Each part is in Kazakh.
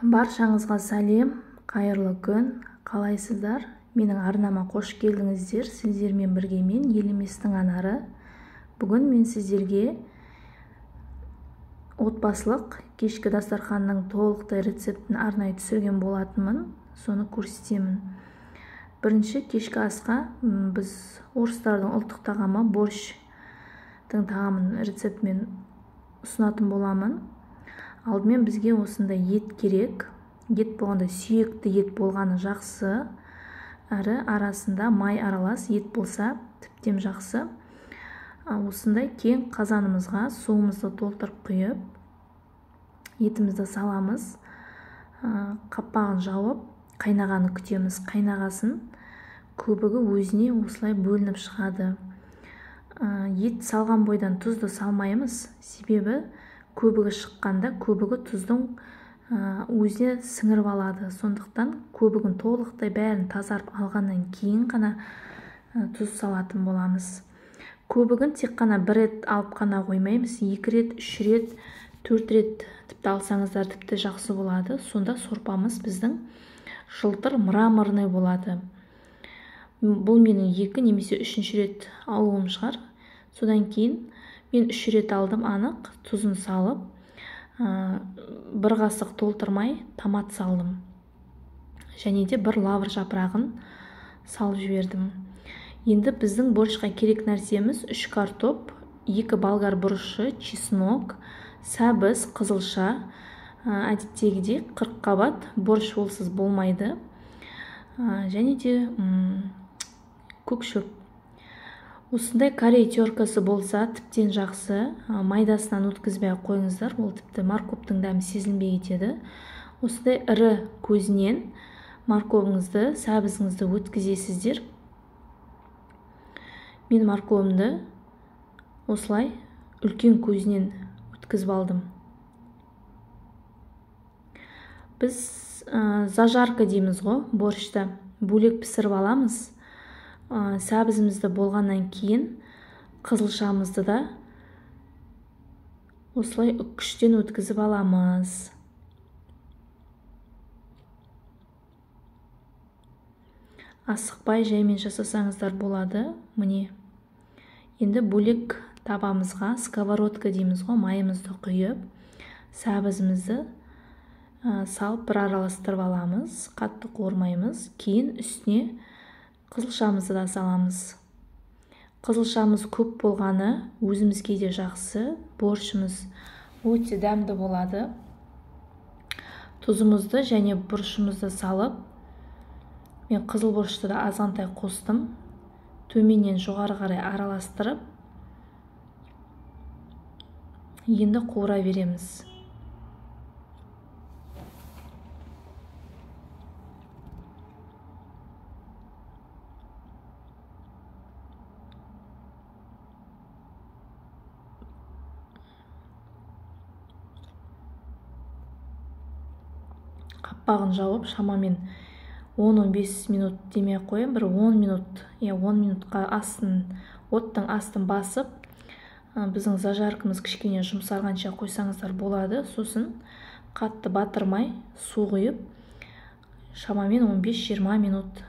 Баршаңызға сәлем, қайырлы күн, қалайсыздар? Менің арнама қош келдіңіздер. Сіздермен бірге мен елеместің анары. Бүгін мен сіздерге отбасылық кешкі дастарханның толықтай рецептін арнайы түсірген болатынмын. Соны көрсетемін. Бірінші кешкі асқа біз орыстардың ұлттық тағамы борщтың тағамын рецептімен ұсынатын боламын. Алдымен бізге осындай ет керек. Ет болғанда сүйекті ет болғаны жақсы. Әрі арасында май аралас ет болса тіптен жақсы. Осындай кең қазанымызға суымызды толтырып құйып, етімізді саламыз. Қапағын жауып, қайнағаны күтеміз. Қайнағасын көбігі өзіне осылай бөлініп шығады. Ет салған бойдан тұзды салмаймыз. Себебі көбігі шыққанда көбігі тұздың өзіне сіңіріп алады. Сондықтан көбігін толықтай бәрін тазарып алғаннан кейін ғана тұз салатын боламыз. Көбігін тек қана бір рет алып қана қоймаймыз. 2 рет, 3 рет, 4 рет тіпті алсаңыздар тіпті жақсы болады. Сонда сорпамыз біздің жылтыр мраморный болады. Бұл менің 2 немесе 3 рет алуым шығар. Содан кейін мен 3 рет алдым, анық, тұзын салып, 1 қасық толтырмай томат салдым. Және де 1 лавр жапырағын салып жібердім. Енді біздің борщқа керек нәрсеміз 3 картоп, 2 болгар бұрышы, чеснок, сәбіз, қызылша, әдеттегідей 40 қабат борщ олсыз болмайды. Және де көк шөп. Осындай корей теркасы болса тіптен жақсы. Майдасынан өткізбей қойыңыздар, ол тіпті морковтың дәмі сезілмей кетеді. Осындай ірі көзінен морковыңызды, сәбізіңізді өткізесіздер. Мен морковымды осылай үлкен көзінен өткізіп алдым. Біз зажарка дейміз ғой, борщта бөлек пісіріп аламыз. Сәбізімізді болғаннан кейін қызылшамызды да осылай үккіштен өткізіп аламыз. Асықпай жаймен жасасаңыздар болады. Міне. Енді бөлек табамызға сковородка дейміз ғой, майымызды құйып, сәбізімізді салып бір араластырып аламыз. Қатты қуырмаймыз. Кейін үстіне қызылшамызды да саламыз. Қызылшамыз көп болғаны өзімізге де жақсы. Борщымыз өте дәмді болады. Тұзымызды және бұрышымызды салып, мен қызыл борщты да азғантай қостым. Төменнен жоғары қарай араластырып, енді қуыра береміз. Қапағын жауып, шамамен 10-15 минут демей қойым, бір 10 минут, 10 минутқа оттың астын басып, біздің зажаркамыз кішкене жұмсарғанша қойсаңыздар болады. Сосын қатты батырмай, су құйып, шамамен 15-20 минут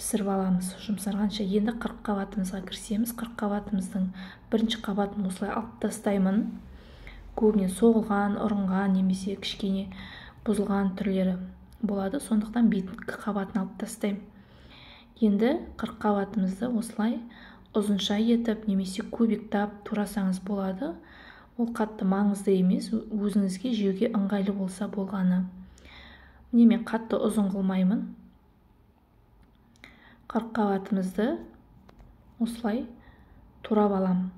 пісіріп аламыз жұмсарғанша. Енді 40 қабатымызға кірісеміз. 40 қабатымыздың бірінші қабатын осылай алып тастаймын. Көбіне соғылған, ұрынған, немесе кішкене бұзылған түрлері болады. Сондықтан беткі қабатын алып тастаймын. Енді 40 қабатымызды осылай ұзынша етіп, немесе көбіктап турасаңыз болады. Ол қатты маңызды емес, өзіңізге жеуге ыңғайлы болса болғаны. Міне мен қатты ұзын қылмаймын. 40 қабатымызды осылай турап аламын.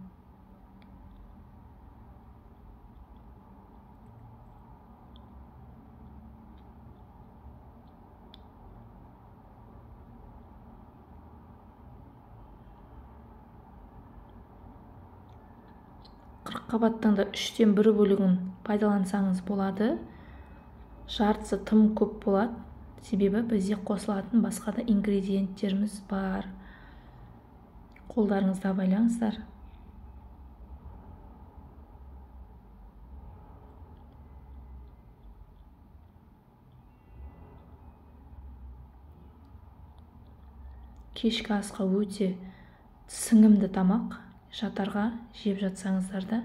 Қабаттың да 3-тен 1 бөлігін пайдалансаңыз болады. Жартысы тым көп болады. Себебі бізде қосылатын басқа да ингредиенттеріміз бар. Қолдарыңызда байлаңыздар. кешкі асқа өте сіңімді тамақ. Жатарға жеп жатсаңыздар да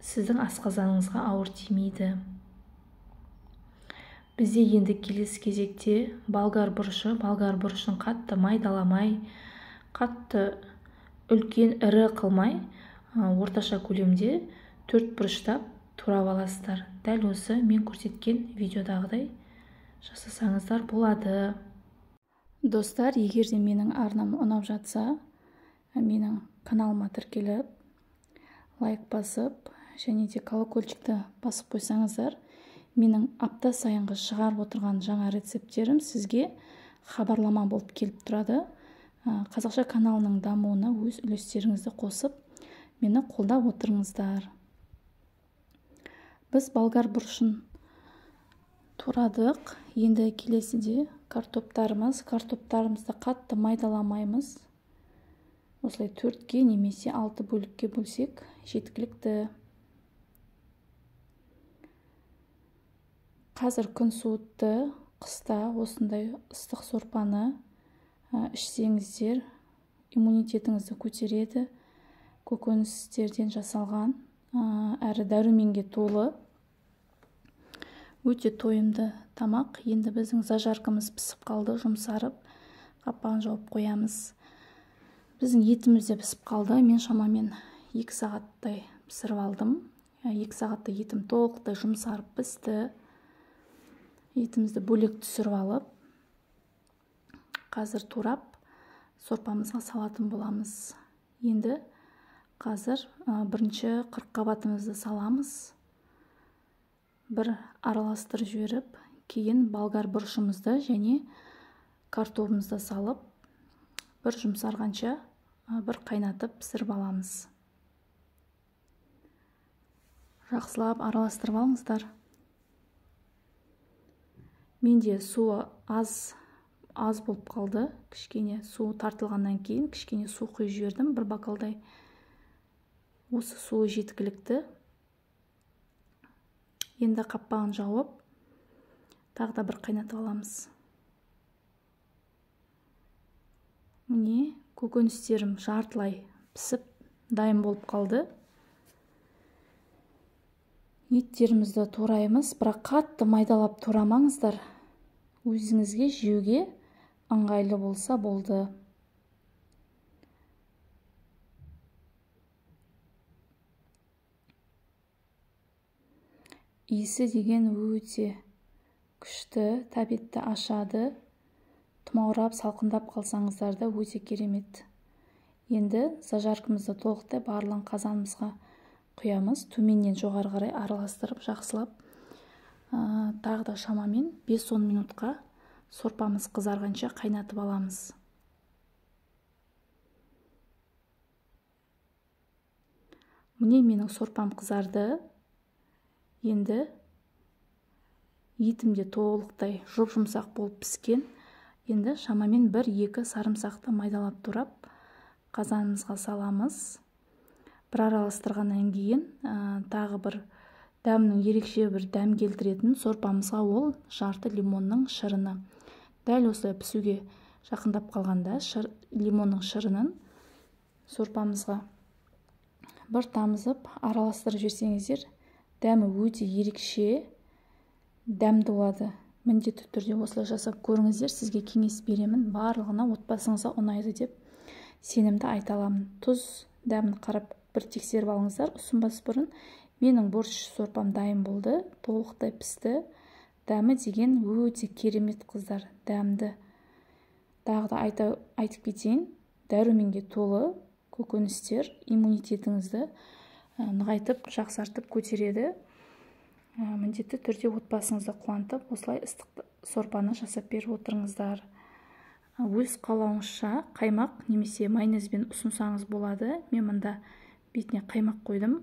сіздің асқазаныңызға ауыр тимейді. Бізде енді келесі кезекте болгар бұрышы. Болгар бұрышын қатты майдаламай, қатты үлкен ірі қылмай, орташа көлемде 4 бұрыштап турап аласыздар. Дәл осы мен көрсеткен видеодағыдай жасасаңыздар болады. Достар, егер де менің арнам ұнап жатса, менің каналыма тіркеліп, лайк басып, және де колокольчикті басып қойсаңыздар, менің апта сайынғы шығарып отырған жаңа рецепттерім сізге хабарлама болып келіп тұрады. Қазақша каналының дамуына өз үлестеріңізді қосып, мені қолдап отырыңыздар. Біз болгар бұрышын турадық. Енді келесіде картоптарымызды қатты майдаламаймыз. Осылай 4-ке немесе 6 бөлікке бөлсек жеткілікті. Қазір күн суытты. Қыста осындай ыстық сорпаны ішсеңіздер, иммунитетіңізді көтереді. Көкөністерден жасалған, әрі дәруменге толы, өте тойымды тамақ. Енді біздің зажаркамыз пісіп қалды, жұмсарып, қапағын жауып қоямыз. Біздің етіміз де пісіп қалды. Мен шамамен 2 сағаттай пісіріп алдым. 2 сағатта етім толықтай жұмсарып пісті. Етімізді бөлек түсіріп алып, қазір турап сорпамызға салатын боламыз. Енді қазір бірінші қырыққабатымызды саламыз. Бір араластырып жіберіп, кейін болгар бұрышымызды және картопымызды салып, бір жұмсарғанша бір қайнатып пісіріп аламыз. Жақсылап араластырып алыңыздар. Менде суы аз болып қалды. Кішкене су тартылғаннан кейін кішкене су құйып жібердім, бір бокалдай. Осы суы жеткілікті. Енді қапағын жауып, тағы да бір қайнатып аламыз. Міне, көкөністерім жартылай пісіп, дайын болып қалды. Еттерімізді тураймыз, бірақ қатты майдалап турамаңыздар. Өзіңізге жеуге ыңғайлы болса болды. Иісі деген өте күшті, тәбетті ашады. Тұмаурап, салқындап қалсаңыздар да өте керемет. Енді зажаркамызды толықтай барлығын қазанымызға құямыз. Төменнен жоғары қарай араластырып, жақсылап, тағы да шамамен 5-10 минутқа сорпамыз қызарғанша қайнатып аламыз. Міне менің сорпам қызарды. Енді етімде толықтай жұп-жұмсақ болып піскен. Енді шамамен 1-2 сарымсақты майдалап турап қазанымызға саламыз. Бір араластырғаннан кейін тағы бір дәмнің ерекше бір дәм келтіретін сорпамызға ол жарты лимонның шырыны. Дәл осылай пісуге жақындап қалғанда лимонның шырынын сорпамызға бір тамызып араластырып жіберсеңіздер, дәмі өте ерекше дәмді болады. Міндетті түрде осылай жасап көріңіздер. Сізге кеңес беремін. Барлығына отбасыңызға ұнайды деп сенімді айта аламын. Тұз дәмін қарап бір тексеріп алыңыздар. Ұсынбас бұрын менің борщ сорпам дайын болды. Толықтай пісті. Дәмі деген өте керемет қыздар. Дәмді. Тағы да айтып кетейін. Дәруменге толы көкөністер иммунитетіңізді нығайтып, жақсартып көтереді. Міндетті түрде отбасыңызды қуантып, осылай ыстық сорпаны жасап беріп отырыңыздар. Өз қалауыңызша қаймақ немесе майонезбен ұсынсаңыз болады. Мен мұнда бетіне қаймақ қойдым.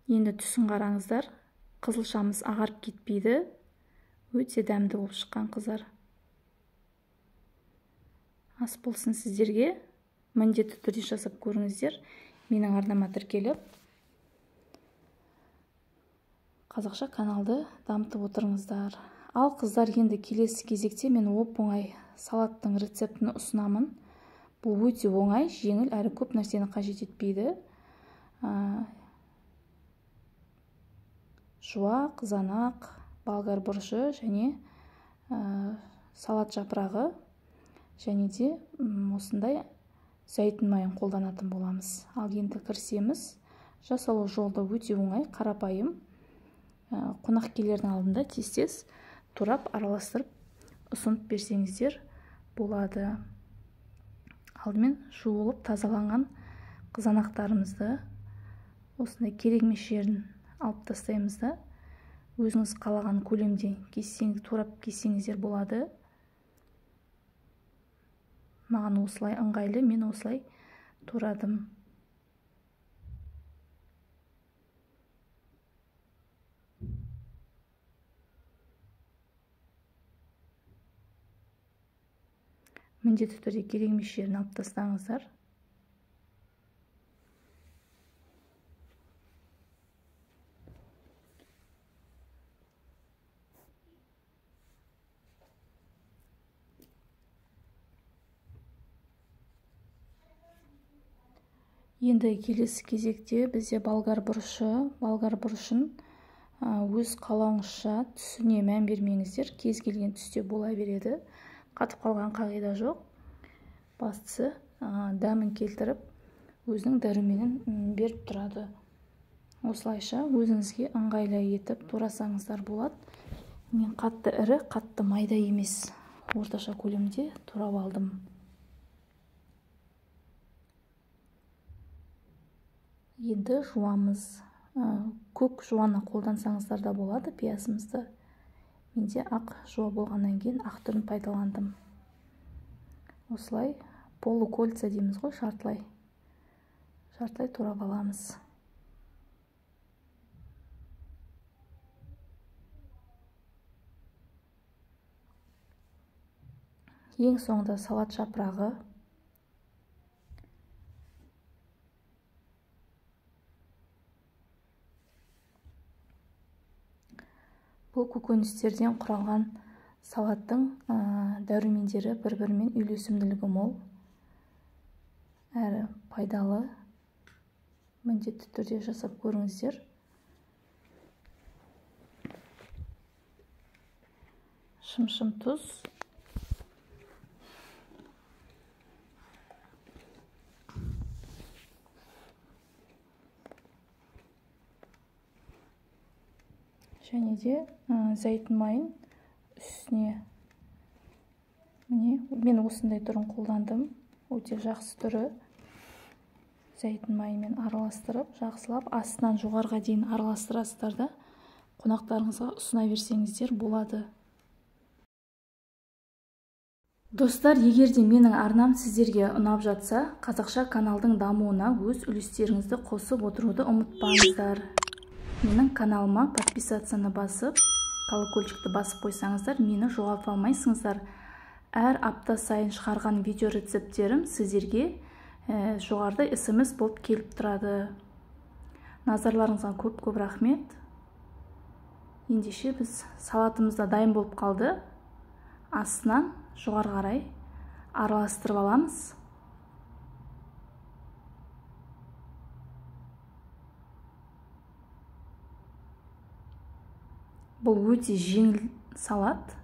Енді түсін қараңыздар. Қызылшамыз ағарып кетпейді. Өте дәмді болып шыққан қыздар. Ас болсын сіздерге. Міндетті түрде жасап көріңіздер. Менің арнама тіркеліп, қазақша каналды дамытып отырыңыздар. Ал қыздар, енді келесі кезекте мен оп-оңай салаттың рецептін ұсынамын. Бұл өте оңай, жеңіл әрі көп нәрсені қажет етпейді. Жуа, қызанақ, болгар бұрышы және салат жапырағы және де осындай зәйтүн майын қолданатын боламыз. Ал енді кірісеміз. Жасалу жолы өте оңай, қарапайым. Қонақ келердің алдында тез турап араластырып ұсынып берсеңіздер болады. Алдымен жуылып тазаланған қызанақтарымызды осындай керек емес жерін алып тастаймыз да, өзіңіз қалаған көлемде турап кессеңіздер болады. Маған осылай ыңғайлы, мен осылай турадым. Міндетті түрде керек емес жерін алып тастаңыздар. Енді келесі кезекте бізде болгар бұрышын өз қалауыңызша түсіне мән бермеңіздер. Кез келген түсте бола береді. Қатып қалған қағида жоқ. Бастысы дәмін келтіріп, өзінің дәруменін беріп тұрады. Осылайша өзіңізге ыңғайлы етіп турасаңыздар болады. Мен қатты ірі, қатты майда емес, орташа көлемде турап алдым. Енді жуамыз. Көк жуаны қолдансаңыздар да болады, пиязымызды. Менде ақ жуа болғаннан кейін ақ түрін пайдаландым. Осылай полукольца дейміз ғой, жартылай турап аламыз. Ең соңында салат жапырағы. Бұл көкөністерден құралған салаттың дәрумендері бір-бірімен үйлесімділігі мол, әрі пайдалы. Міндетті түрде жасап көріңіздер. Шым тұз. Және де зәйтүн майын үстіне. Мен осындай түрін қолдандым. Өте жақсы түрі. Зәйтүн майымен араластырып, жақсылап, астынан жоғарыға дейін араластырасыздар да, қонақтарыңызға ұсына берсеңіздер болады. Достар, егер де менің арнам сіздерге ұнап жатса, қазақша каналдың дамуына өз үлестеріңізді қосып отыруды ұмытпаңыздар. Менің каналыма подписацияны басып, колокольчикті басып қойсаңыздар, мені жоғалтып алмайсыңыздар. Әр апта сайын шығарған видео рецепттерім сіздерге жоғарыда SMS болып келіп тұрады. Назарларыңызға көп рахмет. Ендеше біз салатымыз да дайын болып қалды. Астынан жоғары қарай араластырып аламыз. Бұл өте жеңіл салат.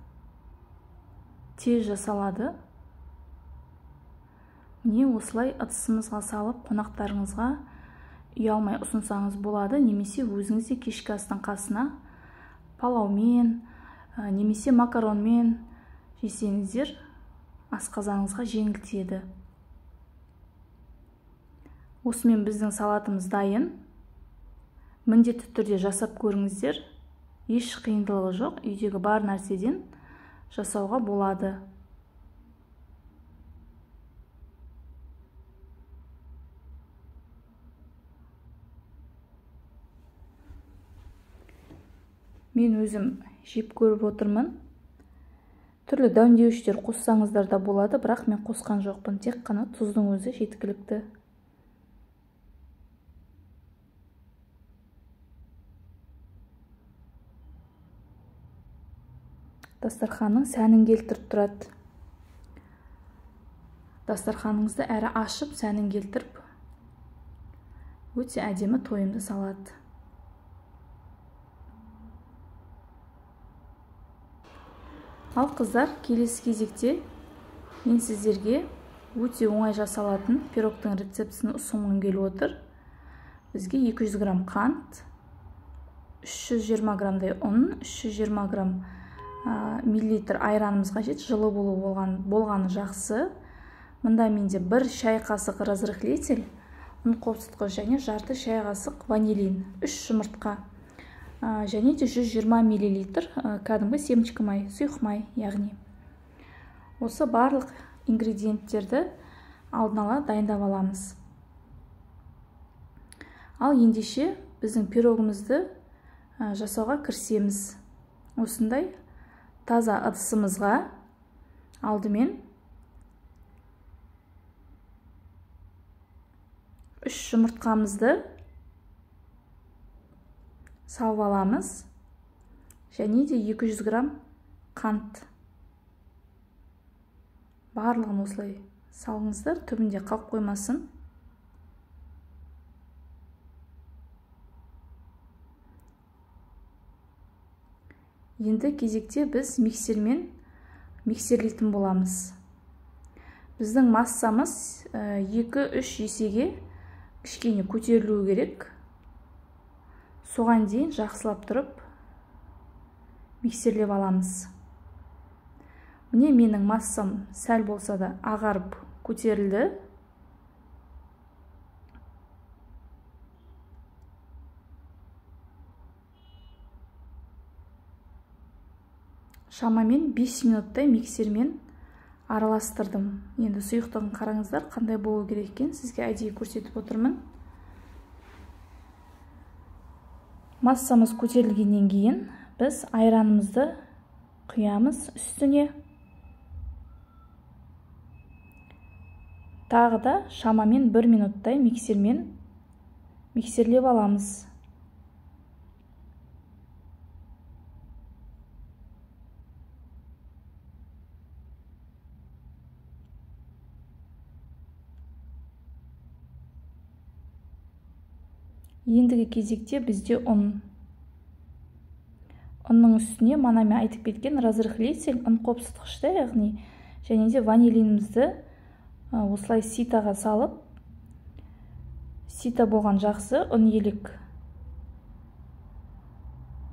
Тез жасалады. Міне осылай ыдысымызға салып, қонақтарыңызға ұялмай ұсынсаңыз болады, немесе өзіңіз де кешкі астың қасына палаумен, немесе макаронмен жесеңіздер, асқазаныңызға жеңіл тиеді. Осымен біздің салатымыз дайын. Міндетті түрде жасап көріңіздер. Еш қиындығы жоқ, үйдегі бар нәрседен жасауға болады. Мен өзім жеп көріп отырмын. Түрлі дәмдеуіштер қоссаңыздар да болады, бірақ мен қосқан жоқпын, тек қана тұздың өзі жеткілікті. Дастарханның сәнін келтіріп тұрады. дастарханыңызды әрі ашып, сәнін келтіріп, өте әдемі тойымды салады. Ал қыздар, келесі кезекте мен сіздерге өте оңай жасалатын пирогтың рецептісін ұсынғым келіп отыр. Бізге 200 грамм қант, 320 граммдай ұн, 320 грамм миллилитр айранымыз қажет. Жылы болғаны жақсы. Мында менде 1 шай қасық разрыхлитель, ұн қопсытқыш және жарты шай қасық ванилин, 3 жұмыртқа және де 120 миллилитр кәдімгі семечка май, сұйық май, яғни. Осы барлық ингредиенттерді алдын ала дайындап аламыз. Ал ендеше біздің пирогымызды жасауға кірісеміз. Осындай таза ыдысымызға алдымен 3 жұмыртқамызды салып аламыз және де 200 грамм қант. Барлығын осылай салыңыздар, түбінде қалып қоймасын. Енді кезекте біз миксерлейтін боламыз. Біздің массамыз 2-3 есеге кішкене көтерілуі керек. Соған дейін жақсылап тұрып миксерлеп аламыз. Міне менің массам сәл болса да ағарып көтерілді. Шамамен 5 минуттай миксермен араластырдым. Енді сұйықтығын қараңыздар, қандай болу керек екен, сізге әдейі көрсетіп отырмын. Массамыз көтерілгеннен кейін біз айранымызды құямыз үстіне. Тағы да шамамен 1 минуттай миксерлеп аламыз. Ендігі кезекте бізде ұн. Ұнның үстіне манаме айтып кеткен разрыхлитель, ұн қопсытқышты, яғни және де ванилинімізді осылай ситаға салып, сита болған жақсы, ұн елік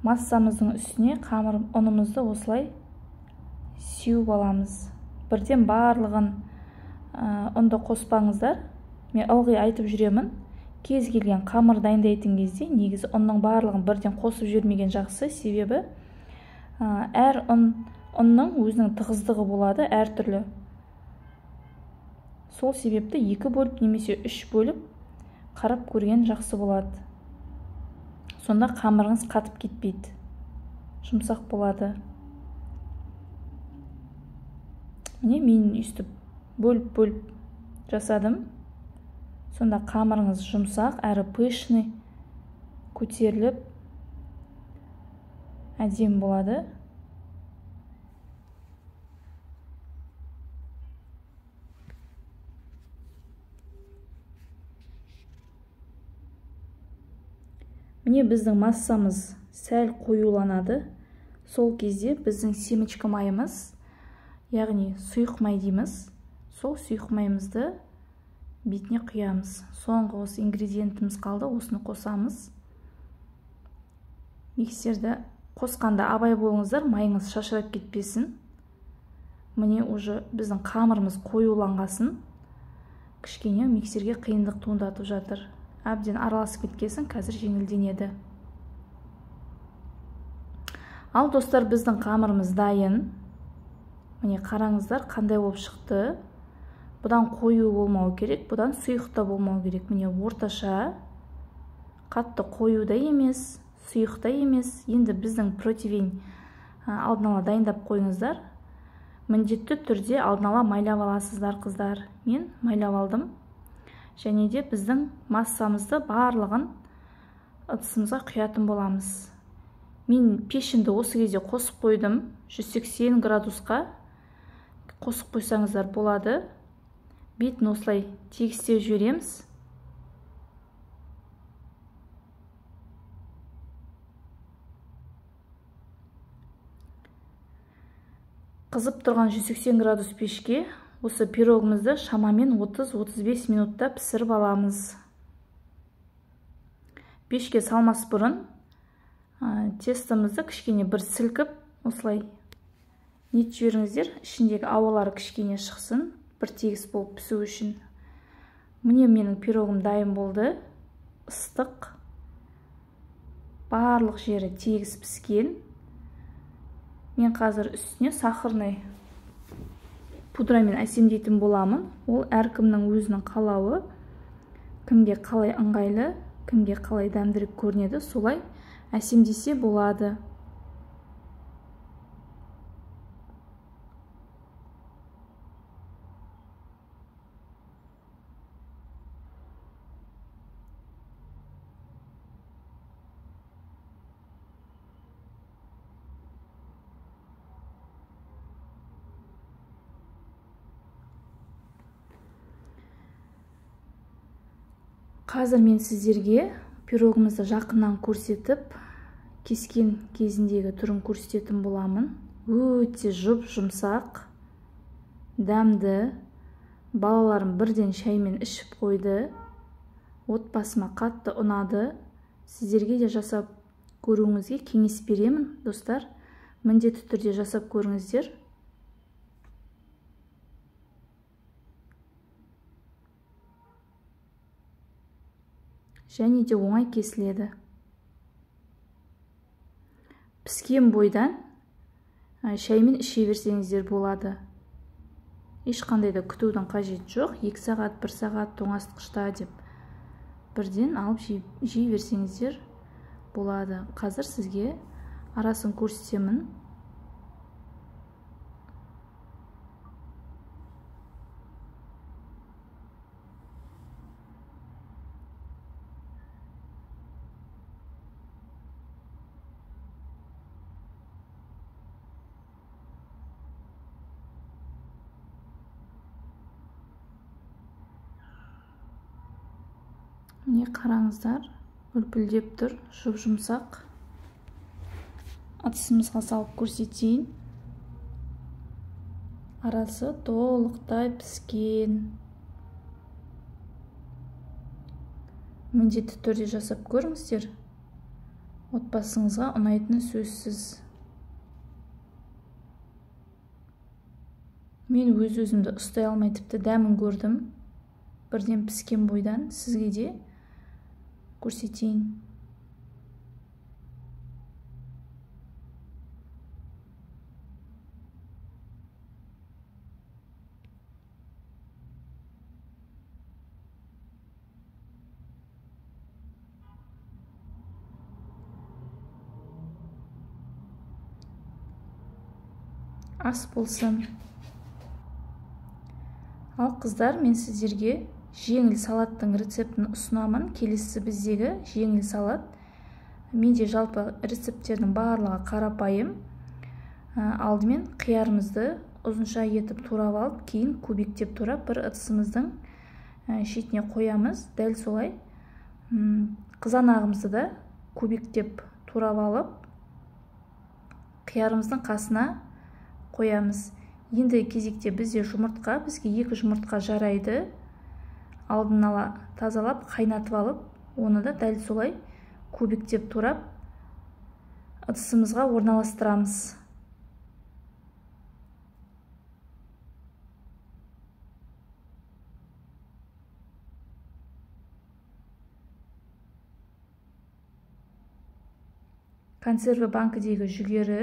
массамыздың үстіне қамыр ұнымызды осылай сеуіп аламыз. Бірден барлығын ұнды қоспаңыздар. Мен ылғи айтып жүремін, кез келген қамыр дайындайтын кезде негізі ұнның барлығын бірден қосып жүрмеген жақсы, себебі әр ұнның өзінің тығыздығы болады әртүрлі. Сол себепті 2 бөліп немесе 3 бөліп қарап көрген жақсы болады. Сонда қамырыңыз қатып кетпейді, жұмсақ болады. Міне мен үстіп бөліп жасадым. Сонда қамырыңыз жұмсақ, әрі пышный, көтеріліп, әдемі болады. Міне біздің массамыз сәл қоюланады. Сол кезде біздің семечка майымыз, яғни сұйық май дейміз, сол сұйық майымызды бетіне құямыз. Соңғы осы ингредиентіміз қалды, осыны қосамыз. Миксерді қосқанда абай болыңыздар, майыңыз шашырап кетпесін. Міне уже біздің қамырымыз қоюланғасын, кішкене миксерге қиындық туындатып жатыр. Әбден араласып кеткесін, қазір жеңілденеді. Ал достар, біздің қамырымыз дайын. Міне қараңыздар, қандай болып шықты. Бұдан қою болмау керек, бұдан сұйықта болмау керек. Міне орташа, қатты қою да емес, сұйықта емес. Енді біздің протеин алдын ала дайындап қойыңыздар. Міндетті түрде алдын ала майлап аласыздар қыздар. Мен майлап алдым. Және де біздің массамызды барлығын ыдысымызға құятын боламыз. Мен пешімді осы кезде қосып қойдым. 180 градусқа қосып қойсаңыздар болады. бетін осылай тегістеп жібереміз. Қызып тұрған 180 градус пешке осы пирогымызды шамамен 30-35 минутта пісіріп аламыз. Пешке салмас бұрын тестомызды кішкене бір сілкіп, осылай нетіп жіберіңіздер, ішіндегі ауалары кішкене шықсын, бір тегіс болып пісу үшін. Міне менің пирогым дайын болды. Ыстық, барлық жері тегіс піскен. Мен қазір үстіне сахарный пудрамен әсемдейтін боламын. Ол әркімнің өзінің қалауы. Кімге қалай ыңғайлы, кімге қалай дәмдірек көрінеді, солай әсемдесе болады. Қазір мен сіздерге пирогымызды жақыннан көрсетіп, кескен кезіндегі түрін көрсететін боламын. Өте жұп-жұмсақ, дәмді. Балаларым бірден шаймен ішіп қойды. Отбасыма қатты ұнады. Сіздерге де жасап көруіңізге кеңес беремін, достар. Міндетті түрде жасап көріңіздер. Және де оңай кесіледі. Піскен бойдан шаймен іше берсеңіздер болады. Ешқандай да күтудің қажет жоқ. 2 сағат, 1 сағат тоңазытқышта деп бірден алып жей берсеңіздер болады. Қазір сізге арасын көрсетемін. Міне қараңыздар, үлпілдеп тұр, жұп-жұмсақ. Ыдысымызға салып көрсетейін. Арасы толықтай піскен. Міндетті түрде жасап көріңіздер. Отбасыңызға ұнайтыны сөзсіз. Мен өз-өзімді ұстай алмай тіпті дәмін көрдім. Бірден піскен бойдан сізге де көрсетейін. Ас болсын. Ал қыздар, мен сіздерге жеңіл салаттың рецептін ұсынамын. Келесі біздегі жеңіл салат. Менде жалпы рецепттердің барлығы қарапайым. Алдымен қиярымызды ұзынша етіп турап алып, кейін кубиктеп турап бір ыдысымыздың шетіне қоямыз. Дәл солай қызанағымызды да кубиктеп турап алып, қиярымыздың қасына қоямыз. Енді кезекте бізде жұмыртқа, бізге 2 жұмыртқа жарайды. Алдын ала тазалап, қайнатып алып, оны да дәл солай кубиктеп турап ыдысымызға орналастырамыз. Консерві банкідегі жүгері,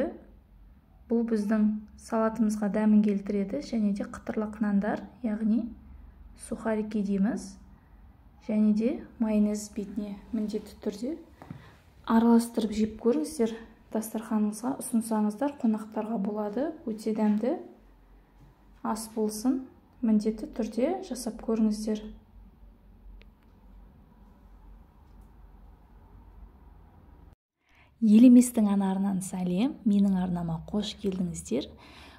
бұл біздің салатымызға дәмін келтіреді, және де қытырлық нандар, яғни сухарики дейміз, және де майонез бетіне міндетті түрде араластырып жеп көріңіздер. Дастарханыңызға ұсынсаңыздар, қонақтарға болады. Өте дәмді ас болсын. Міндетті түрде жасап көріңіздер. Елеместің ана арнан сәлем, менің арнама қош келдіңіздер.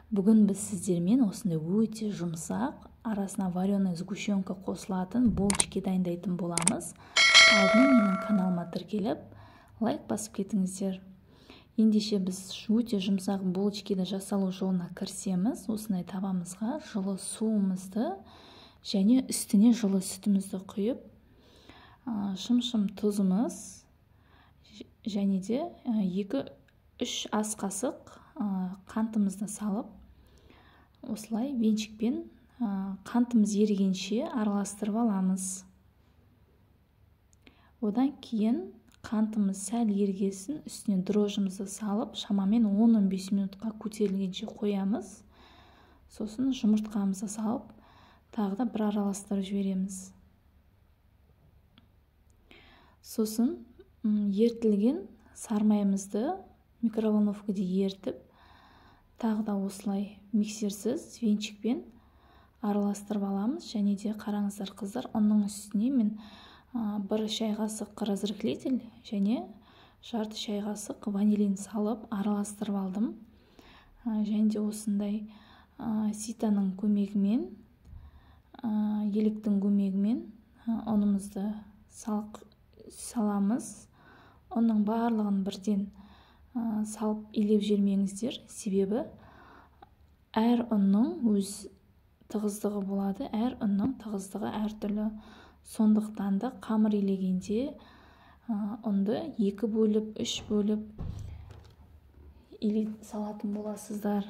Бүгін біз сіздермен осындай өте жұмсақ, арасына вареная сгущенка қосылатын булочки дайындайтын боламыз. Алдымен менің каналыма тіркеліп, лайк басып кетіңіздер. Ендеше біз өте жұмсақ булочкиді жасалу жолына кірсеміз, осындай табамызға жылы суымызды және үстіне жылы сүтімізді құйып, шым-шым тұзымыз және де 2-3 ас қасық қантымызды салып, осылай венчикпен қантымыз ерігенше араластырып аламыз. Одан кейін қантымыз сәл ергесін, үстіне дрожжымызды салып, шамамен 10-15 минутқа көтерілгенше қоямыз. Сосын жұмыртқамызды салып, тағы да бір араластырып жібереміз. Сосын ертілген сармайымызды микроволновкада ертіп, тағы да осылай миксерсіз венчикпен араластырып аламыз. Және де қараңыздар қыздар, оның үстіне мен 1 шай қасық разрыхлитель және жарты шай қасық ванилин салып араластырып алдым. Және де осындай ситаның көмегімен, еліктің көмегімен ұнымызды саламыз. Оның барлығын бірден салып илеп жібермеңіздер, себебі әр ұнның өз тығыздығы болады, әр ұнның тығыздығы әртүрлі. Сондықтан да қамыр илегенде ұнды 2 бөліп, 3 бөліп салатын боласыздар.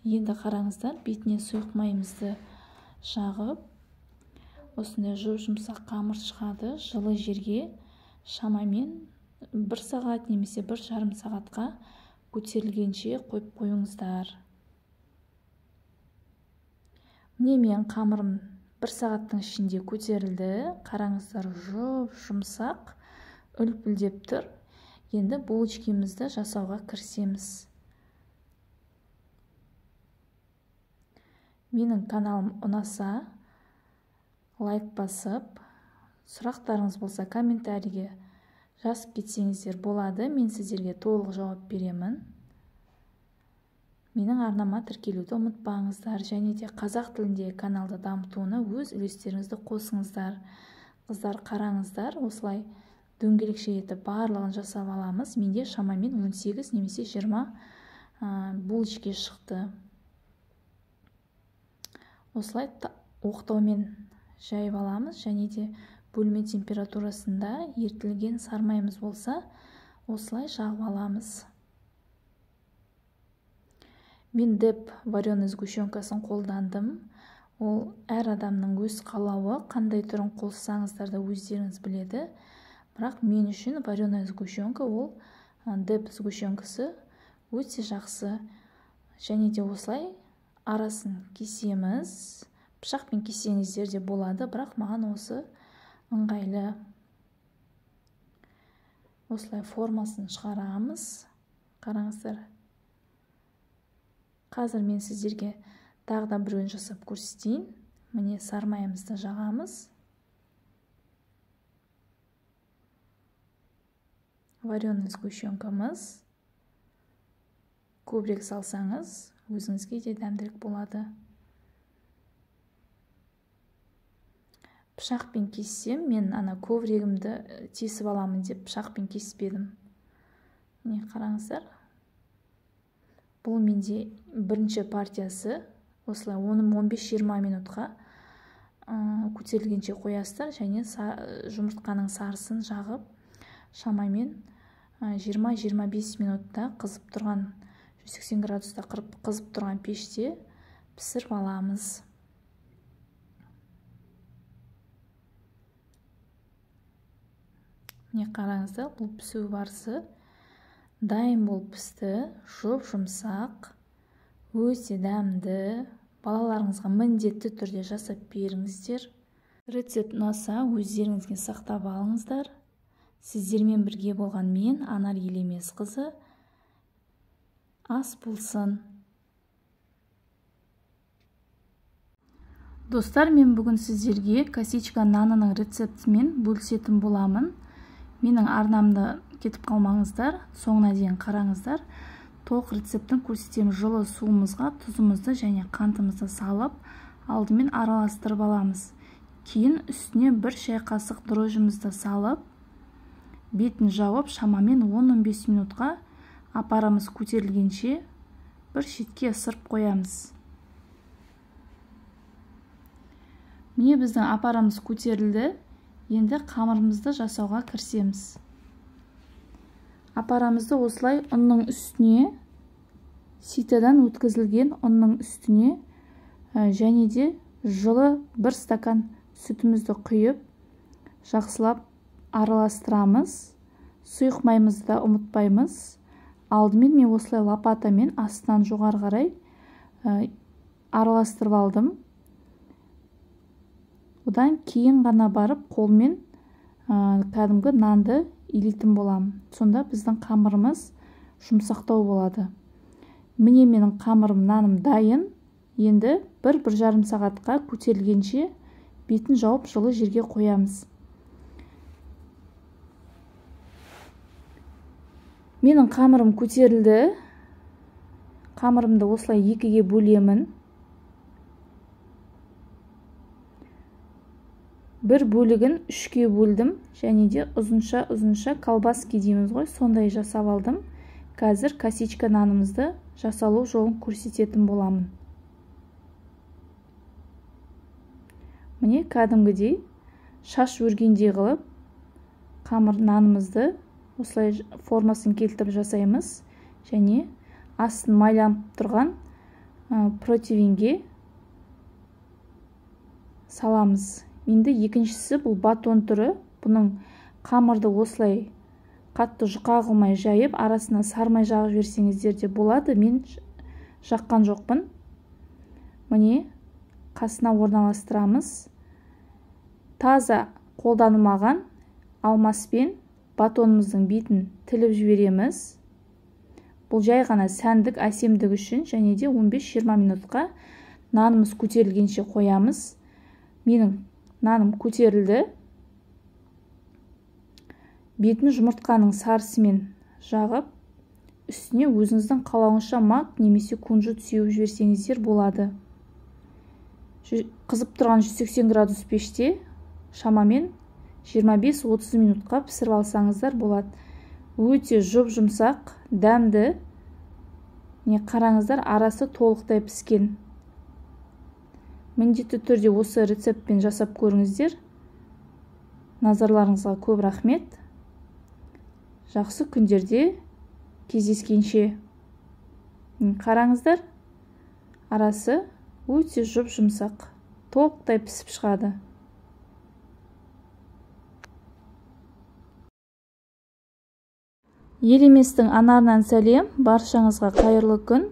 Енді қараңыздар, бетіне сұйық майымызды жағып, осындай жұмсақ қамыр шығады. Жылы жерге шамамен 1 сағат немесе 1,5 сағатқа көтерілгенше қойып қойыңыздар. Міне мен қамырым 1 сағаттың ішінде көтерілді. Қараңыздар, жұмсақ, үлпілдеп тұр. Енді булочкамызды жасауға кірісеміз. Менің каналым ұнаса, лайк басып, сұрақтарыңыз болса комментарийге жазып кетсеңіздер болады. Мен сіздерге толық жауап беремін. Менің арнама тіркелуді ұмытпаңыздар. Және де қазақ тіліндегі каналды дамытуына өз үлестеріңізді қосыңыздар. Қыздар, қараңыздар, осылай дөңгелекше етіп барлығын жасап аламыз. Менде шамамен 18 немесе 20 булочки шықты. Осылай оқтаумен жайып аламыз. Және де бөлме температурасында ертілген сармайымыз болса, осылай жағып аламыз. Мен деп вареная сгущенкасын қолдандым. Ол әр адамның өз қалауы, қандай түрін қоссаңыздар да өздеріңіз біледі. Бірақ мен үшін вареная сгущенка ол деп сгущенкасы өте жақсы. Және де осылай арасын кесеміз. Пышақпен кесеңіздер де болады, бірақ маған осы ыңғайлы. Осылай формасын шығарамыз. Қараңыздар. Қазір мен сіздерге тағы да біреуін жасап көрсетейін. Міне сармайымызды жағамыз. Вареная сгущенкамыз. Көбірек салсаңыз, өзіңізге де дәмдірек болады. Пышақпен кессем, мен коврегімді тесіп аламын деп пышақпен кеспедім. Міне қараңыздар. Бұл менде бірінші партиясы. Осылай 15-20 минутқа көтерілгенше қоясыздар. Және жұмыртқаның сарысын жағып, шамамен 20-25 минутта қызып тұрған, 180 градуста қызып тұрған пеште пісіріп аламыз. Міне қараңыздар, бұл пісу барысы дайын болып пісті. Жұмсақ, өте дәмді. Балаларыңызға міндетті түрде жасап беріңіздер. Рецепт ұнаса, өздеріңізге сақтап алыңыздар. Сіздермен бірге болған мен, Анар Елемесқызы. Ас болсын. Достар, мен бүгін сіздерге косичка нанының рецептімен бөлісетін боламын. Менің арнамды кетіп қалмаңыздар, соңына дейін қараңыздар. толық рецептін көрсетемін. Жылы суымызға тұзымызды және қантымызды салып, алдымен араластырып аламыз. Кейін үстіне 1 шай қасық дрожжымызды салып, бетін жауып, шамамен 10-15 минутқа апарамыз көтерілгенше бір шетке ысырып қоямыз. Міне біздің апарамыз көтерілді. Енді қамырымызды жасауға кірісеміз. Апарамызды осылай ұнның үстіне, ситадан өткізілген ұнның үстіне және де жылы 1 стакан сүтімізді құйып, жақсылап араластырамыз. Сұйық маймызды да ұмытпаймыз. Алдымен мен осылай лопатамен астынан жоғары қарай араластырып алдым. Одан кейін ғана барып қолмен кәдімгі нанды илейтін боламын. Сонда біздің қамырымыз жұмсақтау болады. Міне менің қамырым, наным дайын. Енді 1-1,5 сағатқа көтерілгенше бетін жауып жылы жерге қоямыз. Менің қамырым көтерілді. Қамырымды осылай 2-ге бөлемін. Бір бөлігін 3-ке бөлдім және де ұзынша колбаски дейміз ғой, сондай жасап алдым. Қазір косичка нанымызды жасалу жолын көрсететін боламын. Міне кәдімгідей шаш өргендей қылып қамыр нанымызды осылай формасын келтіріп жасаймыз және астын майланып тұрған противенге саламыз. Енді екіншісі бұл батон түрі. Бұның қамырды осылай қатты жұқа қылмай жайып, арасына сармай жағып жіберсеңіздер де болады. Мен жаққан жоқпын. Міне қасына орналастырамыз. Таза қолданылмаған алмаспен батонымыздың бетін тіліп жібереміз. Бұл жай ғана сәндік әсемдік үшін және де 15-20 минутқа нанымыз көтерілгенше қоямыз. Менің наным көтерілді. Бетін жұмыртқаның сарысымен жағып, үстіне өзіңіздің қалауыңызша мак немесе кунжут сеуіп жіберсеңіздер болады. Қызып тұрған 180 градус пеште шамамен 25-30 минутқа пісіріп алсаңыздар болады. Өте жұп-жұмсақ, дәмді. Қараңыздар, арасы толықтай піскен. Міндетті түрде осы рецептпен жасап көріңіздер. Назарларыңызға көп рахмет. Жақсы күндерде кездескенше. Қараңыздар, арасы өте жұп-жұмсақ, толықтай пісіп шығады. Елеместің анарынан сәлем, баршаңызға қайырлы күн.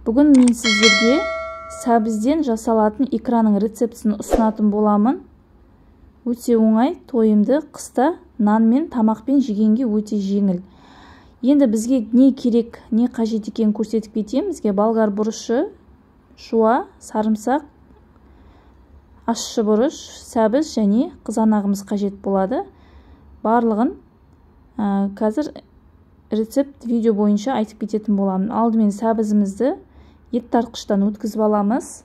Бүгін мен сіздерге сәбізден жасалатын икраның рецептісін ұсынатын боламын. Өте оңай, тойымды қыста нан мен тамақпен жегенге өте жеңіл. Енді бізге не керек, не қажет екенін көрсетіп кетемін. Бізге болгар бұрышы, шуа, сарымсақ, ащы бұрыш, сәбіз және қызанағымыз қажет болады. Барлығын қазір рецепт видео бойынша айтып кететін боламын. Алдымен сәбізімізді ет тартқыштан өткізіп аламыз.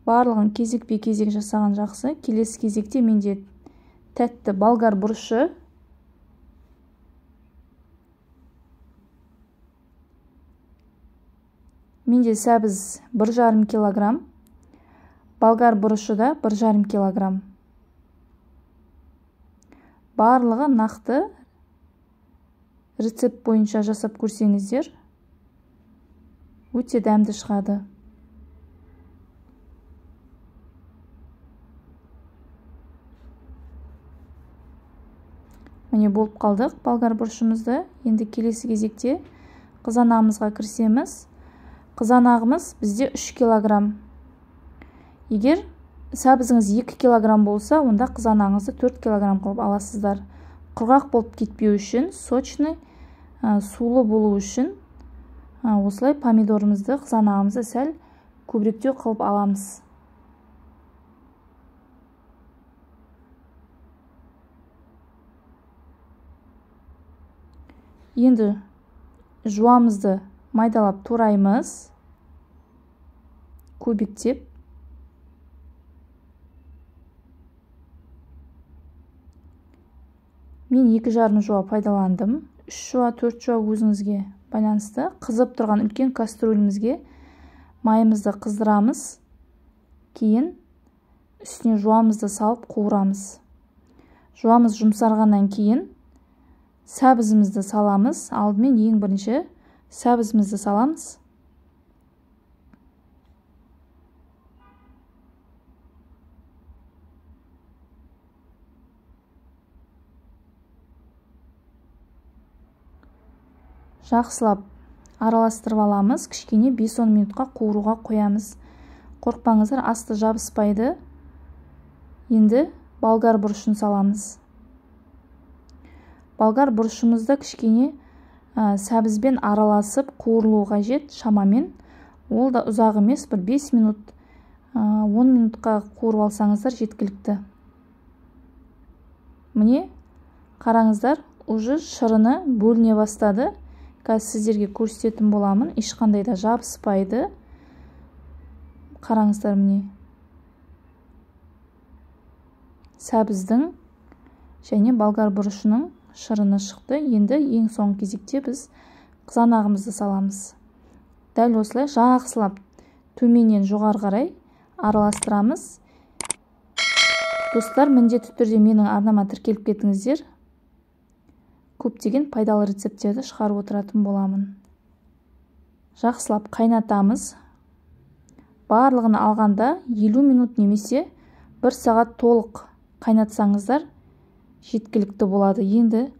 Барлығын кезек-кезек жасаған жақсы. Келесі кезекте менде тәтті болгар бұрышы, менде сәбіз 1,5 килограмм, болгар бұрышы да 1,5 килограмм. Барлығы нақты рецепт бойынша жасап көрсеңіздер, өте дәмді шығады. Міне болып қалдық болгар бұрышымызды. Енді келесі кезекте қызанағымызға кірісеміз. Қызанағымыз бізде 3 килограмм. Егер сәбізіңіз 2 килограмм болса, онда қызанағыңызды 4 килограмм қылып аласыздар. Құрғақ болып кетпеу үшін, сочный, сулы болу үшін осылай помидорымызды, қызанағымызды сәл көбіректеу қылып аламыз. Енді жуамызды майдалап тураймыз, кубиктеп. Мен 2,5 жуа пайдаландым. 3 жуа, 4 жуа өзіңізге байланысты. Қызып тұрған үлкен кастрөлімізге майымызды қыздырамыз. Кейін үстіне жуамызды салып қуырамыз. Жуамыз жұмсарғаннан кейін сәбізімізді саламыз. Алдымен ең бірінші сәбізімізді саламыз. Жақсылап араластырып аламыз. Кішкене 5-10 минутқа қуыруға қоямыз. Қорқпаңыздар, асты жабыспайды. Енді болгар бұрышын саламыз. Болгар бұрышымызды кішкене сәбізбен араласып қуырылуы қажет шамамен. Ол да ұзақ емес, бір 5 минут, 10 минутқа қуырып алсаңыздар жеткілікті. Міне, қараңыздар, уже шырыны бөліне бастады. Қазір сіздерге көрсететін боламын. Ешқандай да жабыспайды. Қараңыздар, міне. Сәбіздің және болгар бұрышының шырыны шықты. Енді ең соңғы кезекте біз қызанағымызды саламыз. Дәл осылай жақсылап төменнен жоғары қарай араластырамыз. Достар, міндетті түрде менің арнама тіркеліп кетіңіздер. Көптеген пайдалы рецепттерді шығарып отыратын боламын. Жақсылап қайнатамыз. Барлығын алғанда 50 минут немесе 1 сағат толық қайнатсаңыздар жеткілікті болады. Енді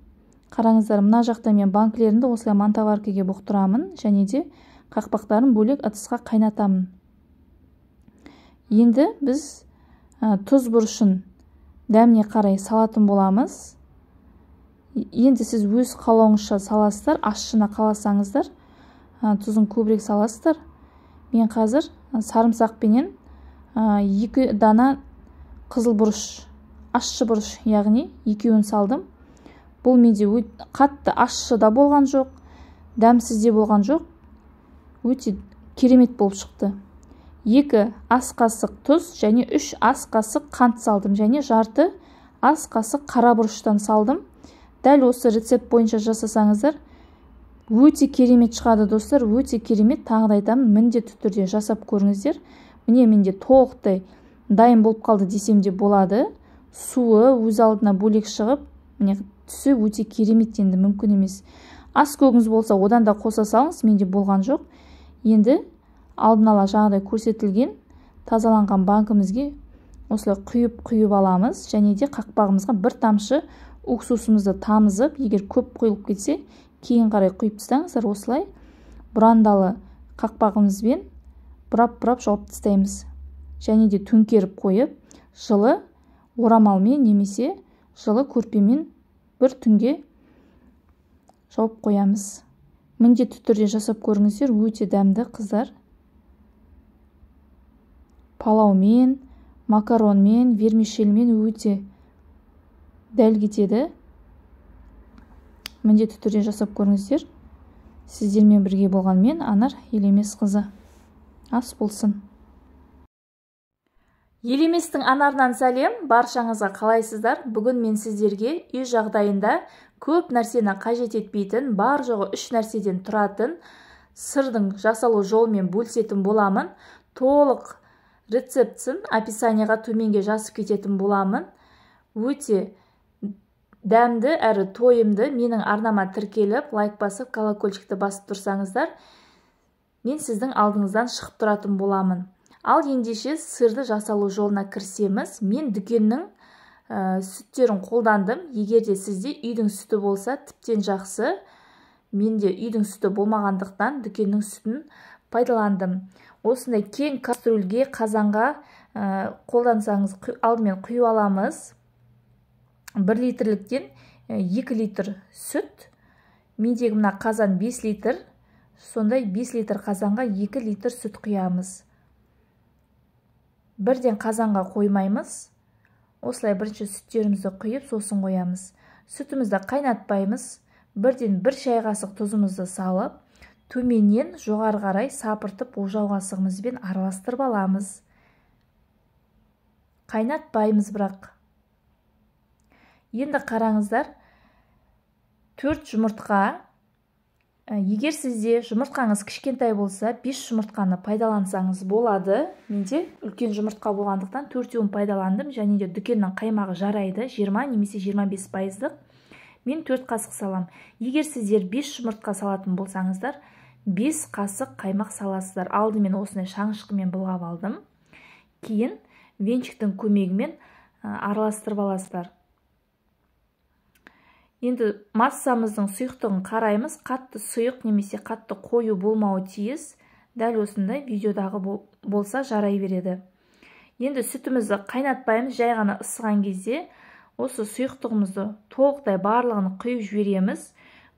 қараңыздар, мына жақта мен банкілерімді осылай мантаваркаға бұқтырамын, және де қақпақтарын бөлек ыдысқа қайнатамын. Енді біз тұз бұрышын дәміне қарай салатын боламыз. Енді сіз өз қалауыңызша саласыздар, ащыны қаласаңыздар, тұзын көбірек саласыздар. Мен қазір сарымсақпенен 2 дана қызыл бұрыш, ащы бұрыш, яғни 2-ін салдым. Бұл менде қатты ащы да болған жоқ, дәмсіз де болған жоқ. Өте керемет болып шықты. 2 ас қасық тұз және 3 ас қасық қант салдым, және жарты ас қасық қара бұрыштан салдым. Дәл осы рецепт бойынша жасасаңыздар, өте керемет шығады достар, өте керемет. Тағы да айтамын, міндетті түрде жасап көріңіздер. Міне, менде толықтай дайын болып қалды десем де болады. Суы өз алдына бөлек шығып, міне түсі өте керемет, енді мүмкін емес. Ас көгіңіз болса, одан да қоса салыңыз, менде болған жоқ. Енді алдын ала жаңағыдай көрсетілген тазаланған банкімізге осылай құйып аламыз, және де қақпағымызға бір тамшы уксусымызды тамызып, егер көп құйылып кетсе, кейін қарай құйып тастаңыздар. Осылай бұрандалы қақпағымызбен бұрап жауып тастаймыз. Және де төңкеріп қойып, жылы орамалмен немесе жылы көрпемен бір түнге жауып қоямыз. Міндетті түрде жасап көріңіздер, өте дәмді қыздар. Палаумен, макаронмен, вермишельмен өте дәл кетеді. Міндетті түрде жасап көріңіздер. Сіздермен бірге болған мен, Анар Елемесқызы. Ас болсын. Елеместің Анарынан сәлем, баршаңызға қалайсыздар? Бүгін мен сіздерге үй жағдайында көп нәрсені қажет етпейтін, бар жоғы 3 нәрседен тұратын сырдың жасалу жолымен бөлісетін боламын. Толық рецептсін описанияға төменге жазып кететін боламын. Өте дәмді әрі тойымды. Менің арнама тіркеліп, лайк басып, колокольчикті басып тұрсаңыздар, мен сіздің алдыңыздан шығып тұратын боламын. Ал ендеше сырды жасалу жолына кірсеміз. Мен дүкеннің сүттерін қолдандым. Егер де сізде үйдің сүті болса, тіптен жақсы. Менде үйдің сүті болмағандықтан дүкеннің сүтін пайдаландым. Осындай кең кастрөлге, қазанға қолдансаңыз, алдымен құйып аламыз. 1 литрліктен 2 литр сүт. Мендегі мына қазан 5 литр. Сондай 5 литр қазанға 2 литр сүт құямыз. Бірден қазанға қоймаймыз. Осылай бірінші сүттерімізді құйып, сосын қоямыз. Сүтімізді қайнатпаймыз. бірден 1 шай қасық тұзымызды салып, төменнен жоғары қарай сапыртып ожау қасығымызбен араластырып аламыз. Қайнатпаймыз бірақ. Енді қараңыздар, 4 жұмыртқа. Егер сізде жұмыртқаңыз кішкентай болса, 5 жұмыртқаны пайдалансаңыз болады. Менде үлкен жұмыртқа болғандықтан 4-еуін пайдаландым, және де дүкеннің қаймағы жарайды, 20 немесе 25%. Мен 4 қасық салам. Егер сіздер 5 жұмыртқа салатын болсаңыздар, 5 қасық қаймақ саласыздар. Алдымен осындай шаңышқымен былғап алдым. Кейін венчиктің көмегімен араластырып аласыздар. Енді массамыздың сұйықтығын қараймыз. Қатты сұйық немесе қатты қою болмауы тиіс. Дәл осындай видеодағы болса жарай береді. Енді сүтімізді қайнатпаймыз, жай ғана ысыған кезде осы сұйықтығымызды толықтай барлығын құйып жібереміз.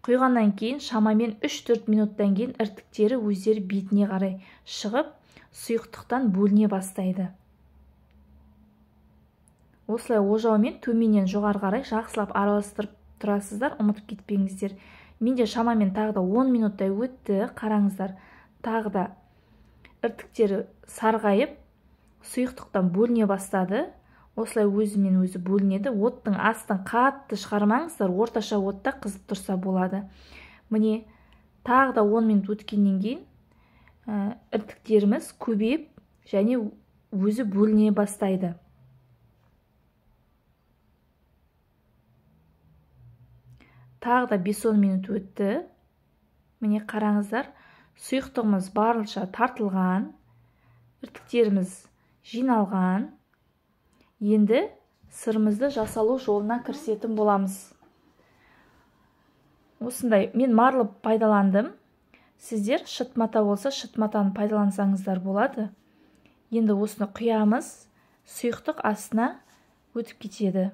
Құйғаннан кейін шамамен 3-4 минуттан кейін іртіктері өздері бетіне қарай шығып, сұйықтықтан бөліне бастайды. Осылай ожаумен төменнен жоғары қарай жақсылап араластырып тұрасыздар, ұмытып кетпеңіздер. Менде шамамен тағы да 10 минуттай өтті. Қараңыздар, тағы да іртіктері сарғайып, сұйықтықтан бөліне бастады. Осылай өзімен өзі бөлінеді. Оттың астын қатты шығармаңыздар, орташа отта қызып тұрса болады. Міне, тағы да 10 минут өткеннен кейін іртіктеріміз көбейіп, және өзі бөліне бастайды. Тағы да 5-10 минут өтті. Міне қараңыздар, сұйықтығымыз барынша тартылған, іртіктеріміз жиналған. Енді сырымызды жасалу жолына кірісетін боламыз. Осындай мен марлы пайдаландым. Сіздер шытмата болса, шытматаны пайдалансаңыздар болады. Енді осыны құямыз, сұйықтық астына өтіп кетеді.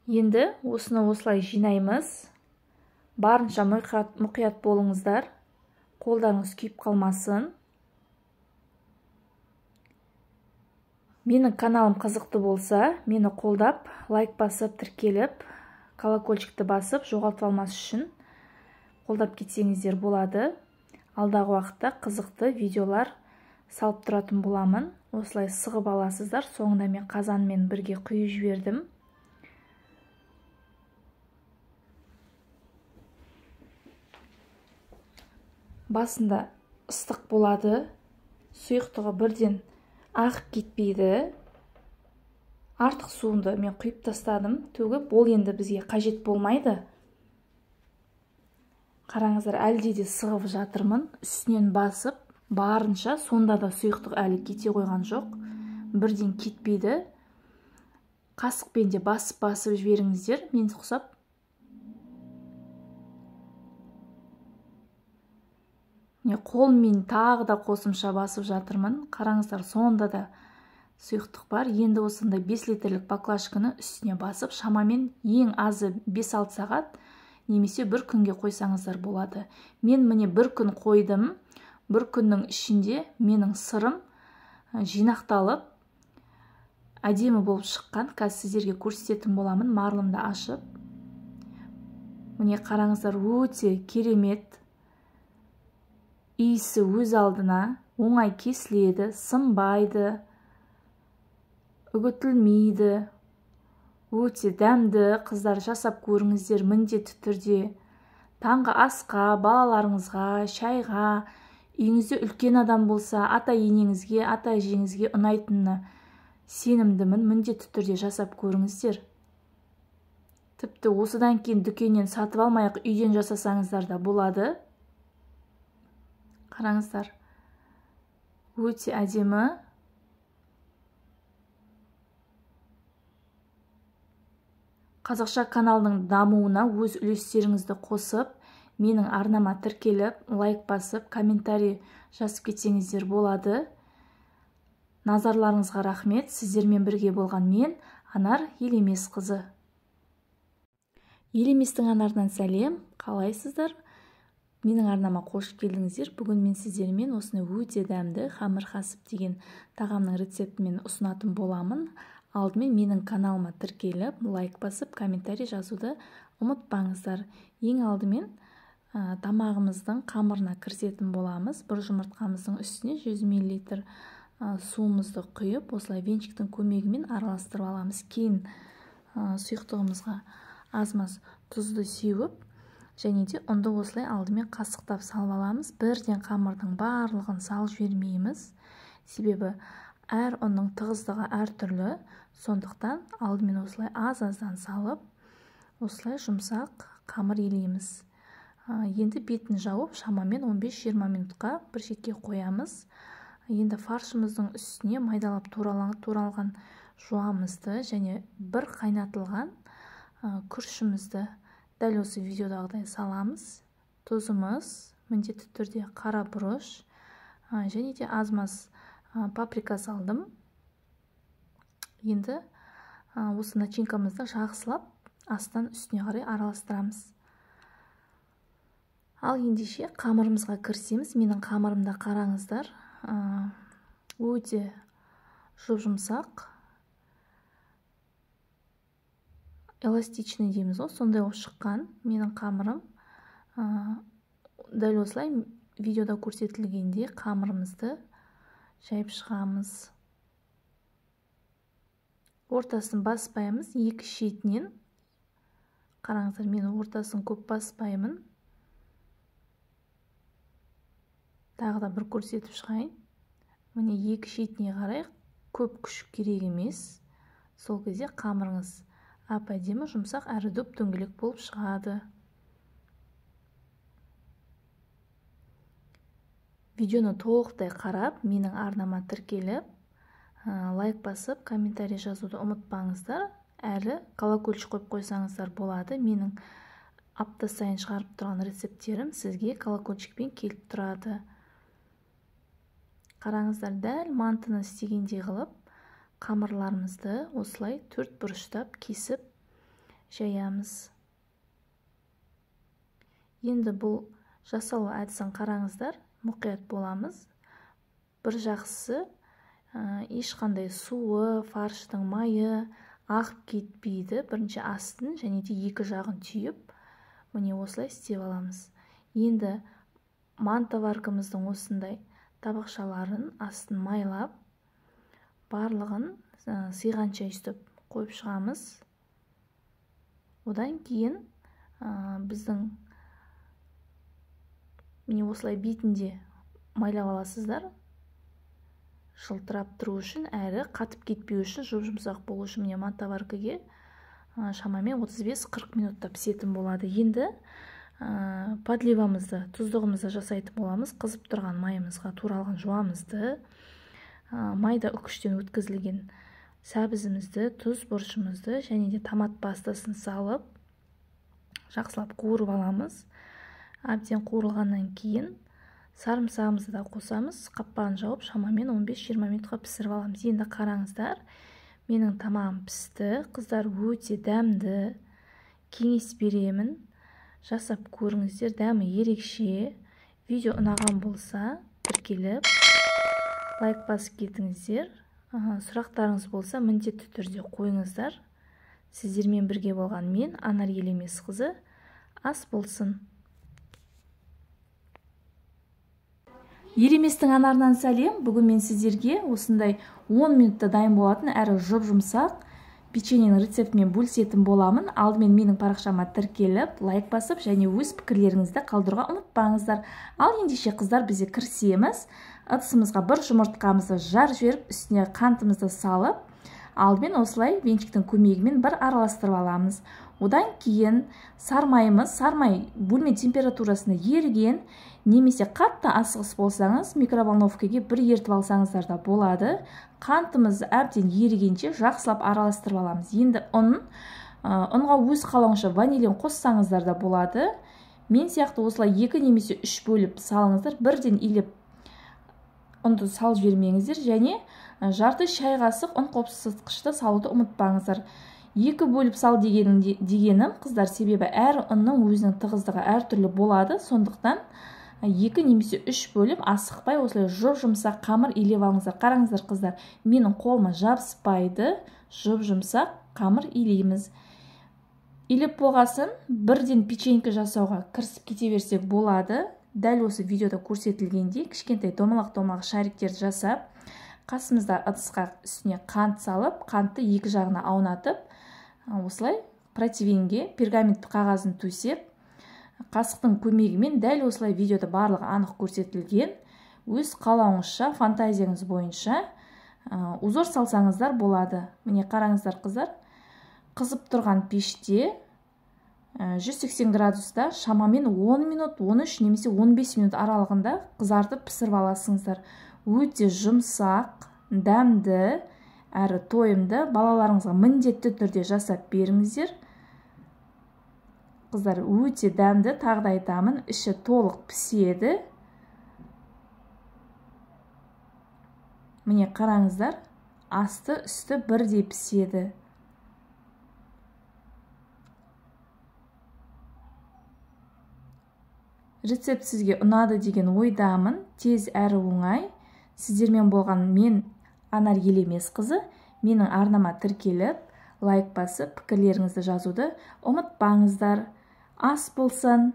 Енді осыны осылай жинаймыз. Барынша мұқият болыңыздар. Қолдарыңыз күйіп қалмасын. Менің каналым қызықты болса, мені қолдап, лайк басып, тіркеліп, колокольчикті басып, жоғалтпалмас үшін қолдап кетсеңіздер болады. Алдағы уақытта қызықты видеолар салып тұратын боламын. Осылай сығып аласыздар. Соңында мен қазанмен бірге құйып жібердім. Басында ыстық болады, сұйықтығы бірден ағып кетпейді. Артық суынды мен құйып тастадым, төгіп, ол енді бізге қажет болмайды. Қараңыздар, әлде де сығып жатырмын, үстінен басып, барынша, сонда да сұйықтық әлі кете қойған жоқ, бірден кетпейді. Қасықпен де басып жіберіңіздер, мен ұқсап. Қолмен тағы да қосымша басып жатырмын. Қараңыздар, сонда да сұйықтық бар. Енді осындай 5 литрлік баклажканы үстіне басып, шамамен ең азы 5-6 сағат немесе 1 күнге қойсаңыздар болады. Мен міне 1 күн қойдым. 1 күннің ішінде менің сырым жинақталып, әдемі болып шыққан. Қазір сіздерге көрсететін боламын, марлымды ашып. Міне қараңыздар, өте керемет. Иісі өз алдына, оңай кесіледі, сынбайды, үгітілмейді. Өте дәмді. Қыздар, жасап көріңіздер міндетті түрде. Таңғы асқа, балаларыңызға, шайға, үйіңізде үлкен адам болса, ата-енеңізге, ата-әжеңізге ұнайтынына сенімдімін. Міндетті түрде жасап көріңіздер. Тіпті осыдан кейін дүкеннен сатып алмай-ақ үйден жасасаңыздар да болады. Қараңыздар, өте әдемі. Қазақша каналының дамуына өз үлестеріңізді қосып, менің арнама тіркеліп, лайк басып, комментарий жазып кетсеңіздер болады. Назарларыңызға рахмет. Сіздермен бірге болған мен, Анар Елемесқызы. Елеместің Анардан сәлем. Қалайсыздар? Менің арнама қош келдіңіздер. Бүгін мен сіздермен осыны өте дәмді хамыр хасып деген тағамның рецептімен ұсынатын боламын. Алдымен менің каналыма тіркеліп, лайк басып, комментарий жазуды ұмытпаңыздар. Ең алдымен тамағымыздың қамырына кірісетін боламыз. Бір жұмыртқамыздың үстіне 100 мл суымызды құйып, осылай венчиктің көмегімен араластырып аламыз. Кейін сұйықтығымызға аз-маз тұзды сеуіп, және де ұнды осылай алдымен қасықтап салып аламыз. Бірден қамырдың барлығын салып жібермейміз. Себебі әр ұнның тығыздығы әртүрлі. Сондықтан алдымен осылай аз-аздан салып, осылай жұмсақ қамыр елейміз. Енді бетін жауып, шамамен 15-20 минутқа бір шетке қоямыз. Енді фаршымыздың үстіне майдалап туралған жуамызды және бір қайнатылған күрішімізді дәл осы видеодағыдай саламыз. Тұзымыз міндетті түрде қара бұрыш және де аз-маз паприка салдым. Енді осы начинкамызды жақсылап астан үстіне қарай араластырамыз. Ал ендеше қамырымызға кірісеміз. Менің қамырымда қараңыздар, өте жұмсақ, эластичный дейміз ғой, сондай болып шыққан менің қамырым. Дәл осылай видеода көрсетілгенде қамырымызды жайып шығамыз. Ортасын баспаймыз, екі шетінен. Қараңыздар, мен ортасын көп баспаймын. Тағы да бір көрсетіп шығайын. Міне екі шетіне қарай көп күш керек емес. Сол кезде қамырыңыз әп-әдемі жұмсақ әрі дөп-дөңгелек болып шығады. Видеоны толықтай қарап, менің арнама тіркеліп, лайк басып, комментарий жазуды ұмытпаңыздар. Әрі колокольчик қойып қойсаңыздар болады. Менің апта сайын шығарып тұрған рецепттерім сізге колокольчикпен келіп тұрады. Қараңыздар, дәл мантыны істегендей қылып, қамырларымызды осылай төрт бұрыштап кесіп жаямыз. Енді бұл жасалу әдісін қараңыздар, мұқият боламыз. Бір жақсысы, ешқандай суы, фарштың майы ағып кетпейді. Бірінші астын және де екі жағын түйіп, міне осылай істеп аламыз. Енді манты варкамыздың осындай табақшаларын астын майлап, барлығын сыйғанша үстіп қойып шығамыз. Одан кейін біздің міне осылай бетінде майлап аласыздар. Жылтырап тұру үшін, әрі қатып кетпеу үшін, жұмсақ болу үшін міне мантоваркаге шамамен 35-40 минутта пісетін болады. Енді подливамызды, тұздығымызды жасайтын боламыз. Қызып тұрған майымызға туралған жуамызды, майда үкіштен өткізілген сәбізімізді, тұз бұрышымызды және де томат пастасын салып, жақсылап қуырып аламыз. Әбден қуырылғаннан кейін сарымсағымызды да қосамыз. Қапағын жауып, шамамен 15-20 минутқа пісіріп аламыз. Енді қараңыздар, менің тамағым пісті. Қыздар, өте дәмді. Кеңес беремін. Жасап көріңіздер, дәмі ерекше. Видео ұнаған болса, тіркеліп, лайк басып кетіңіздер. Сұрақтарыңыз болса, міндетті түрде қойыңыздар. Сіздермен бірге болған мен, Анар Елемесқызы. Ас болсын. Елеместің Анарынан сәлем. Бүгін мен сіздерге осындай 10 минутта дайын болатын әрі жұмсақ печеньенің рецептімен бөлісетін боламын. Алдымен менің парақшама тіркеліп, лайк басып және өз пікірлеріңізді қалдыруға ұмытпаңыздар. Ал ендеше қыздар, бізде кірісеміз. Ыдысымызға бір жұмыртқамызды жарып жіберіп, үстіне қантымызды салып, алдымен осылай венчиктің көмегімен бір араластырып аламыз. Одан кейін сармай бөлме температурасында еріген, немесе қатты асығыс болсаңыз, микроволновкаға бір ертіп алсаңыздар да болады. Қантымыз әбден ерігенше жақсылап араластырып аламыз. Енді ұнға өз қалауынша ванилин қоссаңыздар да болады. Мен сияқты осылай 2 немесе 3 бөліп салыңыздар. Бірден илеп ұнды салып жібермеңіздер және жарты шай қасық ұн қопсытқышты салуды ұмытпаңыздар. Екі бөліп сал дегенім қыздар, себебі әр ұнның өзінің тығыздығы әртүрлі болады. Сондықтан 2 немесе 3 бөліп асықпай осылай жұп-жұмсақ қамыр илеп алыңыздар. Қараңыздар қыздар, менің қолыма жабыспайды, жұп-жұмсақ қамыр илейміз. Илеп болғасын бірден печенька жасауға кірісіп кете берсек болады. Дәл осы видеода көрсетілгендей кішкентай домалақ-домалақ шариктерді жасап, қасымызда ыдысқа үстіне қант салып, қантты екі жағына аунатып, осылай противеньге пергамент қағазын төсеп, қасықтың көмегімен дәл осылай видеода барлығы анық көрсетілген. Өз қалауыңызша, фантазияңыз бойынша узор салсаңыздар болады. Міне қараңыздар қыздар, қызып тұрған пеште 180 градуста шамамен 10 минут, 13 немесе 15 минут аралығында қызартып пісіріп аласыңыздар. Өте жұмсақ, дәмді, әрі тойымды. Балаларыңызға міндетті түрде жасап беріңіздер. Қыздар, өте дәмді, тағы да айтамын, іші толық піседі. Міне қараңыздар, асты үсті бірдей піседі. Рецепт сізге ұнады деген ойдамын. Тез әрі оңай. Сіздермен болған мен Анар Елемесқызы. Менің арнама тіркеліп, лайк басып, пікірлеріңізді жазуды ұмытпаңыздар. Ас болсын.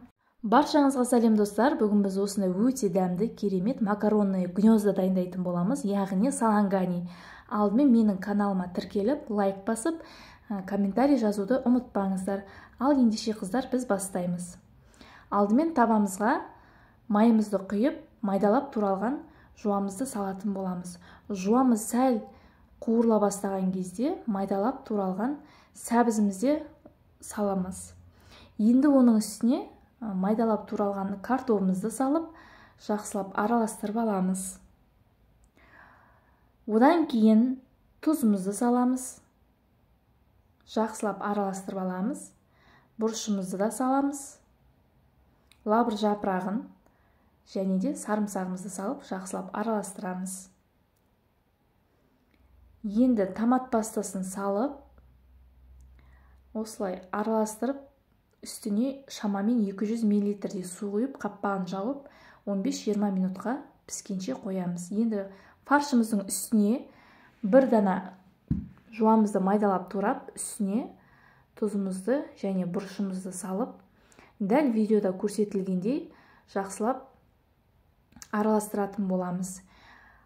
Баршаңызға сәлем достар. Бүгін біз осындай өте дәмді, керемет макаронный гнезда дайындайтын боламыз, яғни салангани. Алдымен менің каналыма тіркеліп, лайк басып, комментарий жазуды ұмытпаңыздар. Ал ендеше қыздар, біз бастаймыз. Алдымен табамызға майымызды құйып, майдалап туралған жуамызды салатын боламыз. Жуамыз сәл қуырыла бастаған кезде майдалап туралған сәбізімізді саламыз. Енді оның үстіне майдалап туралған картопымызды салып, жақсылап араластырып аламыз. Одан кейін тұзымызды саламыз. Жақсылап араластырып аламыз. Бұрышымызды да саламыз. Лавр жапырағын және де сарымсағымызды салып, жақсылап араластырамыз. Енді томат пастасын салып, осылай араластырып, үстіне шамамен 200 мл су құйып, қаппағын жауып, 15-20 минутқа піскенше қоямыз. Енді фаршымыздың үстіне бір дана жуамызды майдалап турап, үстіне тұзымызды және бұрышымызды салып, дәл видеода көрсетілгендей жақсылап араластыратын боламыз.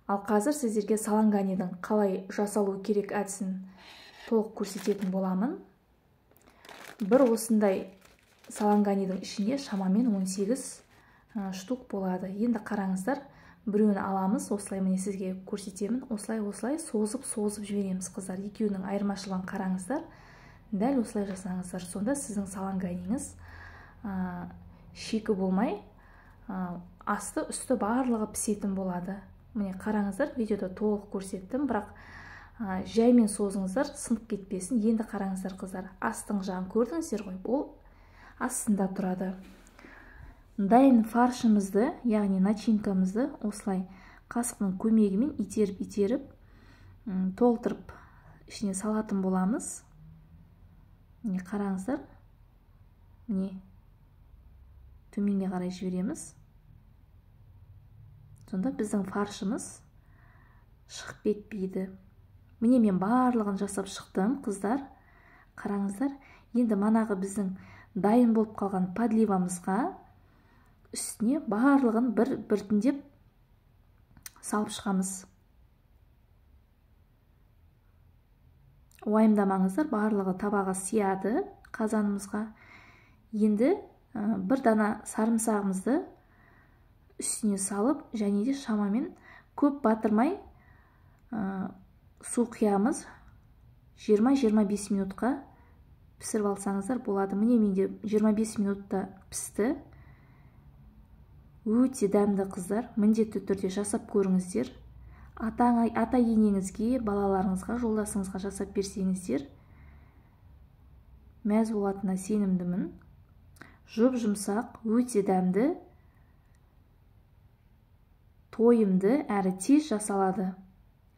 Ал қазір сіздерге саланганидің қалай жасалу керек әдісін толық көрсететін боламын. Бір осындай саланганидің ішінде шамамен 18 штук болады. Енді қараңыздар, біреуін аламыз, осылай міне сізге көрсетемін. Осылай созып жібереміз қыздар. Екеуінің айырмашылығын қараңыздар. Дәл осылай жасаңыздар. Сонда сіздің саланганіңіз шикі болмай, асты үсті барлығы пісетін болады. Міне қараңыздар, видеода толық көрсеттім, бірақ жаймен созыңыздар, сынып кетпесін. Енді қараңыздар қыздар, астың жағын көрдіңіздер ғой, ол астында тұрады. Дайын фаршымызды, яғни начинкамызды осылай қасықтың көмегімен итеріп, толтырып ішіне салатын боламыз. Міне қараңыздар, міне төменге қарай жібереміз. Сонда біздің фаршымыз шығып кетпейді. Міне мен барлығын жасап шықтым, қыздар. Қараңыздар, енді манағы біздің дайын болып қалған подливамызға үстіне барлығын біртіндеп салып шығамыз. Уайымдамаңыздар, барлығы табаға сияды қазанымызға. Енді бір дана сарымсағымызды үстіне салып, және де шамамен көп батырмай су құямыз. 20-25 минутқа пісіріп алсаңыздар болады. Міне менде 25 минутта пісті. Өте дәмді қыздар, міндетті түрде жасап көріңіздер. Ата енеңізге, балаларыңызға, жолдасыңызға жасап берсеңіздер, мәз болатынына сенімдімін. Жұп-жұмсақ, өте дәмді, тойымды әрі тез жасалады.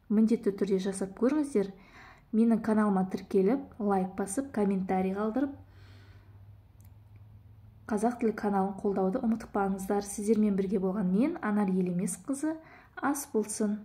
Міндетті түрде жасап көріңіздер. менің каналыма тіркеліп, лайк басып, комментарий қалдырып, қазақ тілі каналын қолдауды ұмытпаңыздар. Сіздермен бірге болған мен, Анар Елемесқызы. Ас болсын.